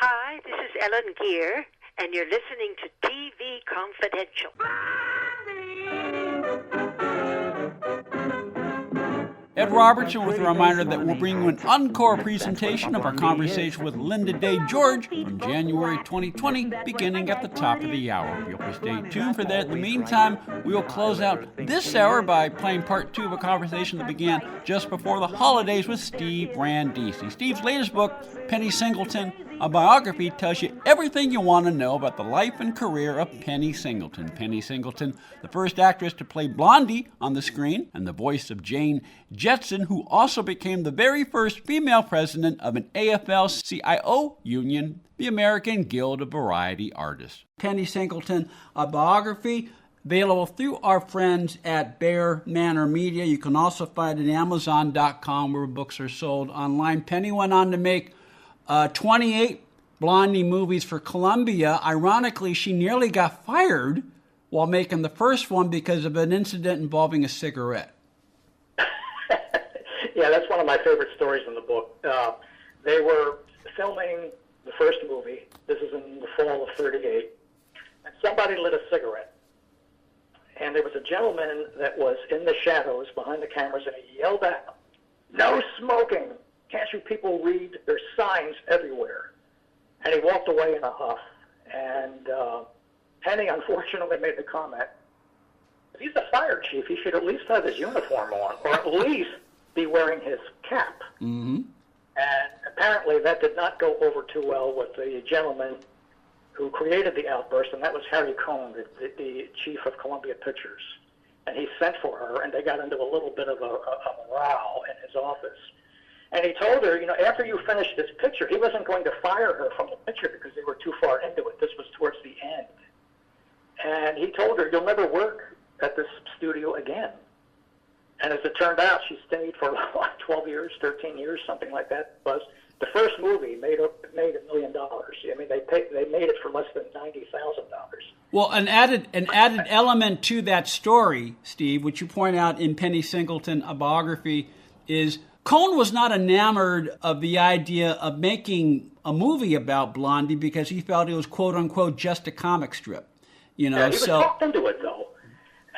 Hi, this is Ellen Gear, and you're listening to TV Confidential. Ed Robertson with a reminder that we'll bring you an encore presentation of our conversation with Linda Day George from January 2020, beginning at the top of the hour. We hope you stay tuned for that. In the meantime, we will close out this hour by playing part two of a conversation that began just before the holidays with Steve Randisi. Steve's latest book, Penny Singleton, a biography, tells you everything you want to know about the life and career of Penny Singleton. Penny Singleton, the first actress to play Blondie on the screen, and the voice of Jane Jetson, who also became the very first female president of an AFL-CIO union, the American Guild of Variety Artists. Penny Singleton, a biography, available through our friends at Bear Manor Media. You can also find it at Amazon.com, where books are sold online. Penny went on to make 28 Blondie movies for Columbia. Ironically, she nearly got fired while making the first one because of an incident involving a cigarette. Yeah, that's one of my favorite stories in the book. They were filming the first movie. This is in the fall of '38. And somebody lit a cigarette. And there was a gentleman that was in the shadows behind the cameras, and he yelled out, "No smoking! Can't you people read? There's signs everywhere." And he walked away in a huff. And Penny, unfortunately, made the comment, "He's a fire chief. He should at least have his uniform on, or at least be wearing his cap." Mm-hmm. And apparently that did not go over too well with the gentleman who created the outburst, and that was Harry Cohn, the chief of Columbia Pictures. And he sent for her, and they got into a little bit of a row in his office. And he told her, after you finished this picture, he wasn't going to fire her from the picture because they were too far into it. This was towards the end. And he told her, "You'll never work at this studio again." And as it turned out, she stayed for 12 years, 13 years, something like that. It was the first movie made $1 million. I mean, they made it for less than $90,000. Well, an added element to that story, Steve, which you point out in Penny Singleton, a biography, is Cohn was not enamored of the idea of making a movie about Blondie because he felt it was "quote unquote" just a comic strip. Yeah, he was talked into it though,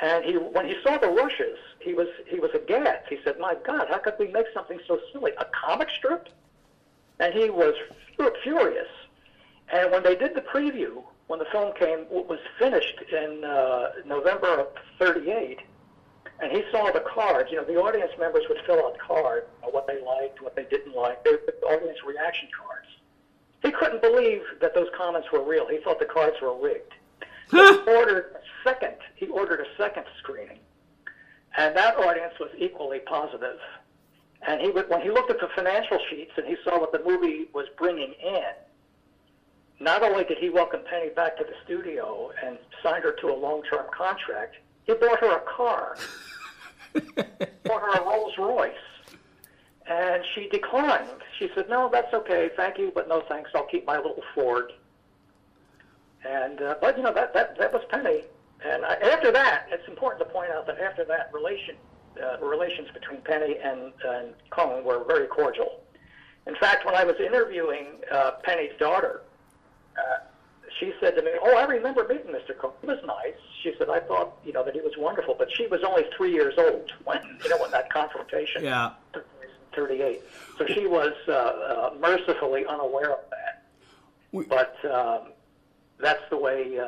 and when he saw the rushes, he was aghast. He said, "My God, how could we make something so silly? A comic strip?" And he was furious. And when they did the preview, when the film was finished in November of '38, and he saw the cards, the audience members would fill out cards, what they liked, what they didn't like, the audience reaction cards. He couldn't believe that those comments were real. He thought the cards were rigged. So he ordered a second screening, and that audience was equally positive. And when he looked at the financial sheets and he saw what the movie was bringing in, not only did he welcome Penny back to the studio and signed her to a long-term contract, he bought her a car, bought her a Rolls Royce, and she declined. She said, "No, that's okay, thank you, but no thanks. I'll keep my little Ford." And but that was Penny. And after that, it's important to point out that after that, relations between Penny and Cohn were very cordial. In fact, when I was interviewing Penny's daughter, she said to me, "Oh, I remember meeting Mr. Cohn. He was nice." She said, "I thought that he was wonderful," but she was only 3 years old when that confrontation took place in '38. So she was mercifully unaware of that. But that's the way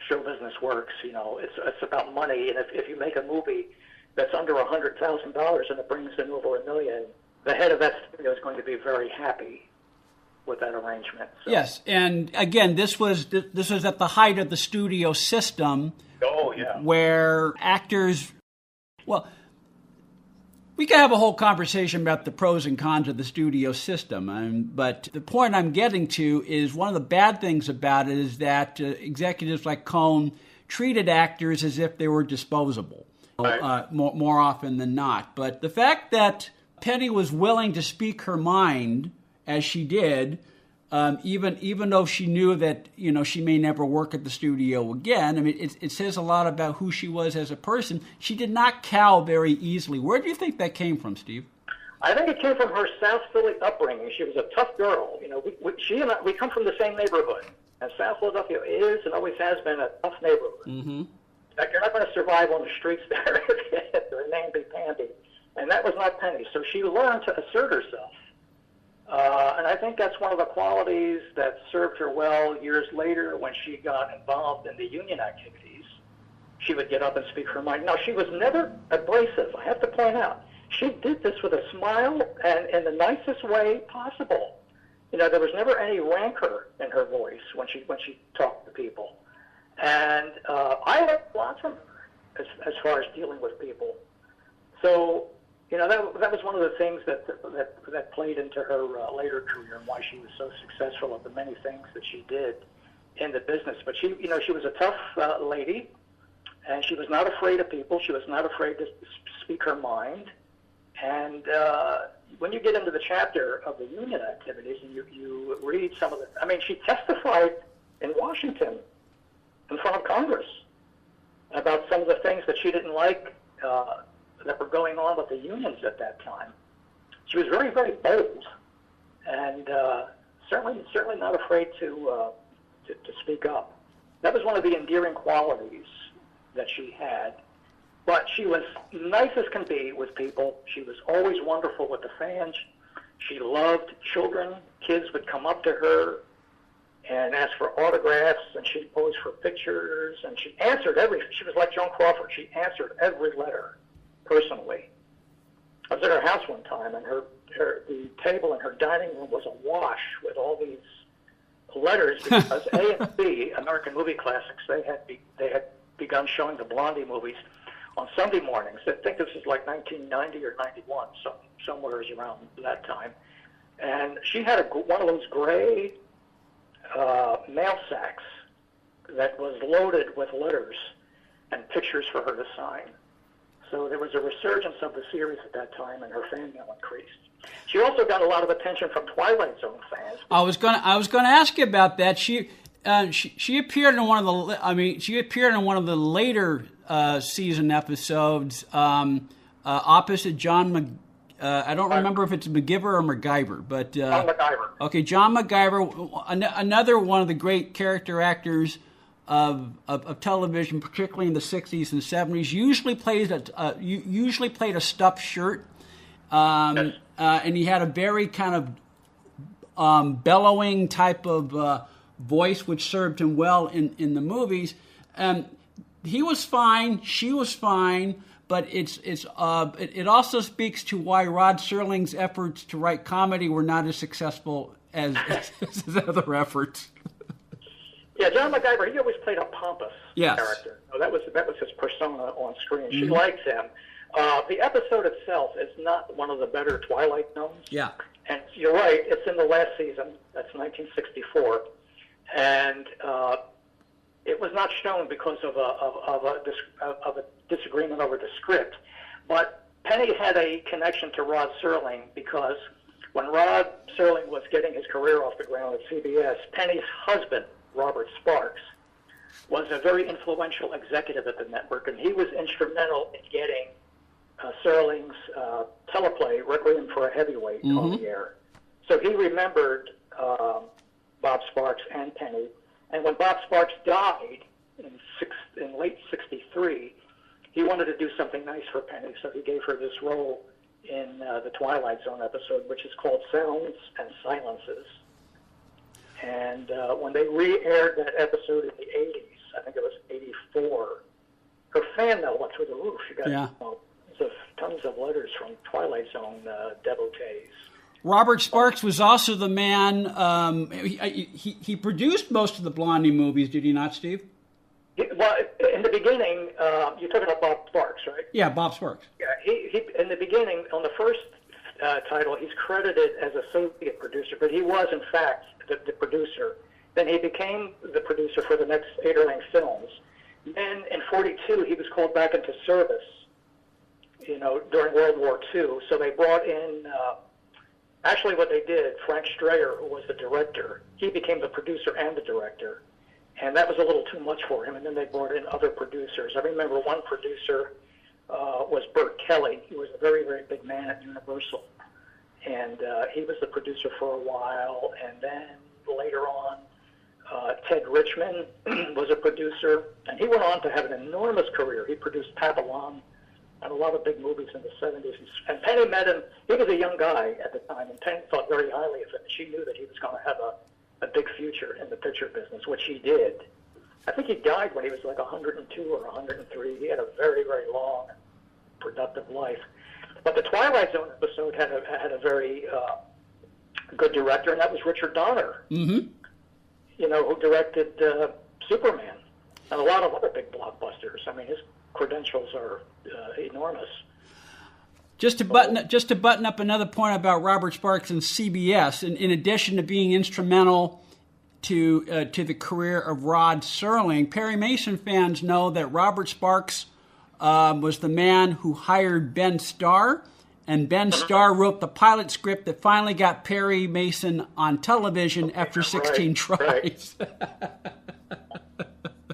show business works. It's about money, and if you make a movie that's under $100,000 and it brings in over $1 million, the head of that studio is going to be very happy with that arrangement. So. Yes, and again, this was at the height of the studio system. Oh yeah, where actors, we could have a whole conversation about the pros and cons of the studio system, but the point I'm getting to is one of the bad things about it is that executives like Cohn treated actors as if they were disposable, right. More often than not. But the fact that Penny was willing to speak her mind as she did, even though she knew that she may never work at the studio again. I mean, it says a lot about who she was as a person. She did not cow very easily. Where do you think that came from, Steve? I think it came from her South Philly upbringing. She was a tough girl. You know, she and I, we come from the same neighborhood, and South Philadelphia is and always has been a tough neighborhood. Mm-hmm. Like, you're not going to survive on the streets there if you hit the namby-pamby. And that was not Penny. So she learned to assert herself. And I think that's one of the qualities that served her well years later when she got involved in the union activities. She would get up and speak her mind. Now, she was never abrasive, I have to point out. She did this with a smile and in the nicest way possible. You know, there was never any rancor in her voice when she talked to people. And I learned lots from her as far as dealing with people. So, you know, that was one of the things that played into her later career and why she was so successful at the many things that she did in the business. But she was a tough lady, and she was not afraid of people. She was not afraid to speak her mind. And when you get into the chapter of the union activities and you read some of the, I mean, she testified in Washington in front of Congress about some of the things that she didn't like that were going on with the unions at that time. She was very, very bold, and certainly not afraid to speak up. That was one of the endearing qualities that she had. But she was nice as can be with people. She was always wonderful with the fans. She loved children. Kids would come up to her and ask for autographs, and she'd pose for pictures, and she answered she was like Joan Crawford. She answered every letter personally. I was at her house one time, and the table in her dining room was awash with all these letters because AMC, American Movie Classics, they had begun showing the Blondie movies on Sunday mornings. I think this is like 1990 or 91, somewhere around that time. And she had one of those gray mail sacks that was loaded with letters and pictures for her to sign. So there was a resurgence of the series at that time, and her fan mail increased. She also got a lot of attention from Twilight Zone fans. I was going to ask you about that. She appeared in one of the later season episodes opposite John I don't remember if it's McGiver or McGiver, but John McGiver. Okay, John McGiver, another one of the great character actors of television, particularly in the 60s and 70s. Usually played a stuffed shirt, and he had a very kind of bellowing type of voice, which served him well in the movies. He was fine, she was fine, but it also speaks to why Rod Serling's efforts to write comedy were not as successful as his other efforts. Yeah, John McGiver, he always played a pompous yes. character. That was his persona on screen. She liked him. The episode itself is not one of the better Twilight Zones. Yeah. And you're right, it's in the last season. That's 1964. And it was not shown because of a disagreement over the script. But Penny had a connection to Rod Serling because when Rod Serling was getting his career off the ground at CBS, Penny's husband, Robert Sparks, was a very influential executive at the network, and he was instrumental in getting Serling's teleplay, Requiem for a Heavyweight, on the air. So he remembered Bob Sparks and Penny. And when Bob Sparks died in late '63, he wanted to do something nice for Penny, so he gave her this role in the Twilight Zone episode, which is called Sounds and Silences. And when they re-aired that episode in the 80s, I think it was 84, her fan mail went through the roof. She got tons of letters from Twilight Zone devotees. Robert Sparks was also the man, he produced most of the Blondie movies, did he not, Steve? Well, in the beginning, you're talking about Bob Sparks, right? Yeah, Bob Sparks. Yeah, he in the beginning, on the first title, he's credited as associate producer, but he was, in fact, the producer. Then he became the producer for the next 8 or 9 films. Then in '42, he was called back into service, during World War II. So they brought in, actually what they did, Frank Strayer, who was the director, he became the producer and the director. And that was a little too much for him, and then they brought in other producers. I remember one producer was Burt Kelly. He was a very, very big man at Universal. and he was the producer for a while, and then later on, Ted Richmond was a producer, and he went on to have an enormous career. He produced Papillon and a lot of big movies in the 70s. And Penny met him. He was a young guy at the time, and Penny thought very highly of him. She knew that he was going to have a big future in the picture business, which he did. I think he died when he was like 102 or 103. He had a very, very long, productive life. But the Twilight Zone episode had a very good director, and that was Richard Donner. Mm-hmm. You know, who directed Superman and a lot of other big blockbusters. I mean, his credentials are enormous. Just to button up another point about Robert Sparks and CBS, in addition to being instrumental to the career of Rod Serling, Perry Mason fans know that Robert Sparks was the man who hired Ben Starr. And Ben Starr wrote the pilot script that finally got Perry Mason on television after 16 tries. Right.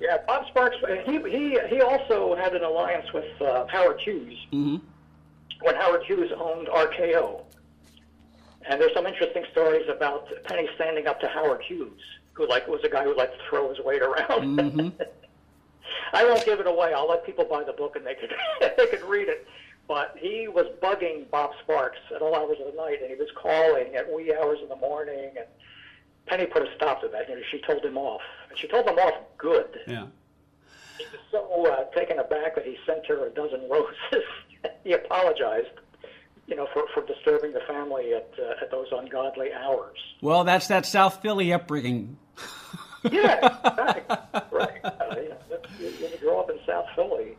Yeah, Bob Sparks, he also had an alliance with Howard Hughes when Howard Hughes owned RKO. And there's some interesting stories about Penny standing up to Howard Hughes, who was a guy who liked to throw his weight around. Mm-hmm. I won't give it away. I'll let people buy the book and they could read it. But he was bugging Bob Sparks at all hours of the night, and he was calling at wee hours in the morning. And Penny put a stop to that. You know, she told him off, and she told him off good. Yeah. He was so taken aback that he sent her a dozen roses. He apologized, you know, for disturbing the family at those ungodly hours. Well, that's that South Philly upbringing. Yeah, right. When you grow up in South Philly,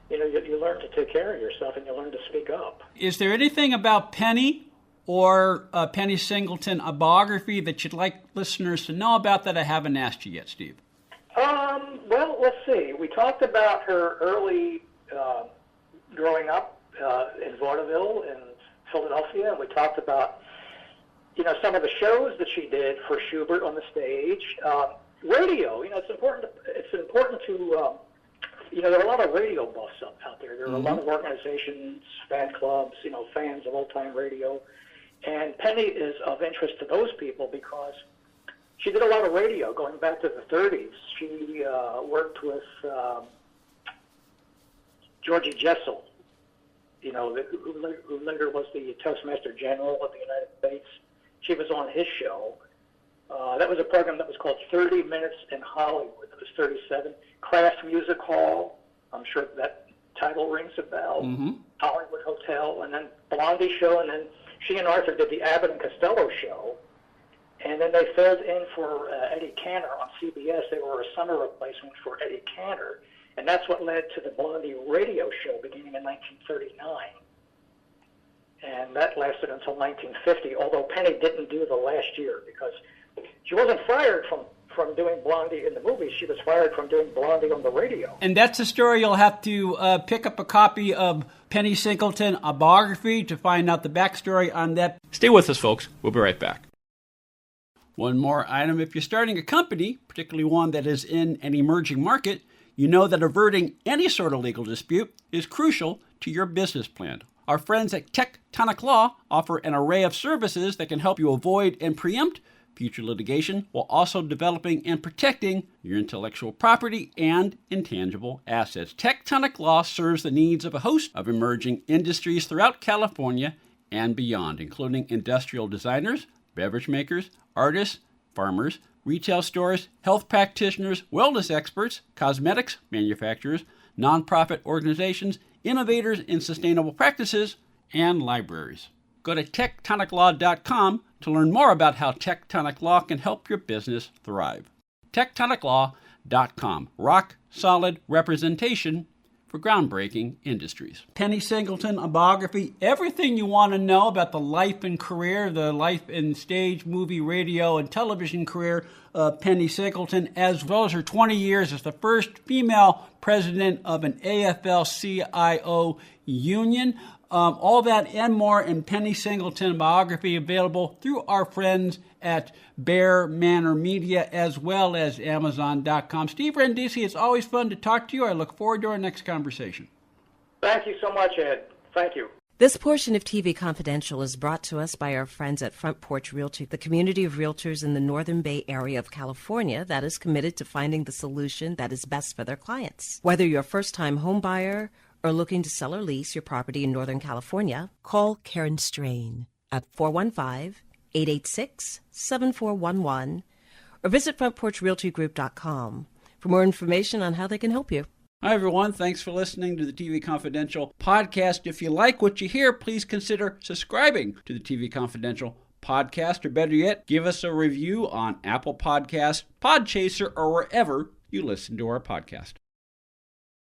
you know, you learn to take care of yourself and you learn to speak up. Is there anything about Penny or Penny Singleton, a biography that you'd like listeners to know about that I haven't asked you yet, Steve? Well, let's see. We talked about her early growing up in vaudeville in Philadelphia, and we talked about, you know, some of the shows that she did for Schubert on the stage. Radio, you know, it's important to you know, there are a lot of radio buffs out there. There are a lot of organizations, fan clubs, you know, fans of old-time radio. And Penny is of interest to those people because she did a lot of radio going back to the 30s. She worked with Georgie Jessel, you know, who later was the Toastmaster General of the United States. She was on his show. That was a program that was called 30 Minutes in Hollywood. It was 37. Craft Music Hall. I'm sure that title rings a bell. Mm-hmm. Hollywood Hotel. And then Blondie show. And then she and Arthur did the Abbott and Costello show. And then they filled in for Eddie Cantor on CBS. They were a summer replacement for Eddie Cantor. And that's what led to the Blondie radio show beginning in 1939. And that lasted until 1950, although Penny didn't do the last year because she wasn't fired from doing Blondie in the movies. She was fired from doing Blondie on the radio. And that's a story you'll have to pick up a copy of Penny Singleton, a biography, to find out the backstory on that. Stay with us, folks. We'll be right back. One more item. If you're starting a company, particularly one that is in an emerging market, you know that averting any sort of legal dispute is crucial to your business plan. Our friends at Tectonic Law offer an array of services that can help you avoid and preempt future litigation while also developing and protecting your intellectual property and intangible assets. Tectonic Law serves the needs of a host of emerging industries throughout California and beyond, including industrial designers, beverage makers, artists, farmers, retail stores, health practitioners, wellness experts, cosmetics manufacturers, nonprofit organizations, innovators in sustainable practices, and libraries. Go to tectoniclaw.com to learn more about how Tectonic Law can help your business thrive. tectoniclaw.com. Rock solid representation for groundbreaking industries. Penny Singleton, a biography, everything you want to know about the life and career, the life and stage, movie, radio, and television career of Penny Singleton, as well as her 20 years as the first female president of an AFL-CIO union. All that and more in Penny Singleton biography, available through our friends at Bear Manor Media as well as Amazon.com. Steve Randisi, it's always fun to talk to you. I look forward to our next conversation. Thank you so much, Ed. Thank you. This portion of TV Confidential is brought to us by our friends at Front Porch Realty, the community of realtors in the Northern Bay area of California that is committed to finding the solution that is best for their clients. Whether you're a first-time home buyer or looking to sell or lease your property in Northern California, call Karen Strain at 415-886-7411 or visit frontporchrealtygroup.com for more information on how they can help you. Hi, everyone. Thanks for listening to the TV Confidential podcast. If you like what you hear, please consider subscribing to the TV Confidential podcast, or better yet, give us a review on Apple Podcasts, Podchaser, or wherever you listen to our podcast.